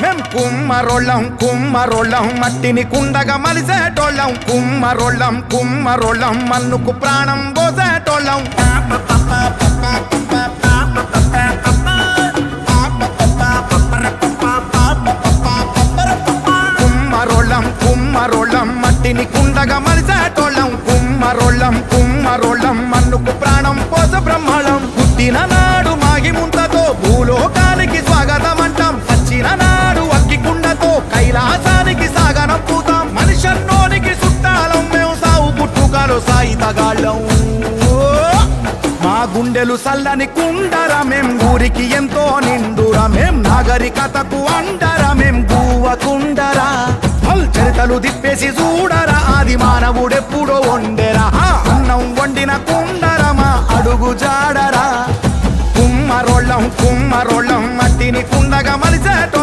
మేం కుమ్మరోళ్ళం కుమ్మరోళ్ళం మట్టిని కుండగా మలిసేటోళ్ళం కుమ్మరోళ్ళం కుమ్మరోళ్ళం మన్నుకు ప్రాణం పోసేటోళ్ళం కుమ్మరోళ్ళం కుమ్మరోళ్ళం మట్టిని కుండగా మలిసేటోళ్ళం కుమ్మరోళ్ళం కుమ్మరోళ్ళం మన్నుకు ప్రాణం పోస బ్రహ్మళం పుట్టిన నాడు మాగి ముంతతో భూలోకానికి స్వాగతం అంటాం వచ్చిన నాడు అక్కి కుండతో కైలాసానికి సాగనంపుతాం మనిషన్నోనికి చుట్టాలం మేము సాగు పుట్టుకలో సాయి తగాళ్ళం మా గుండెలు సల్లని కుండరా మేం ఊరికి ఎంతో నిండురా మేం నాగరికతకు అండరా మేం గువ్వకుండరా చరితలు తిప్పేసి చూడరా ఆది మానవుడెప్పుడో వండెరా అన్నం వండిన కుండరా మా అడుగు జాడరా కుమ్మరోళ్ళం కుమ్మరోళ్ళం మట్టిని కుండగా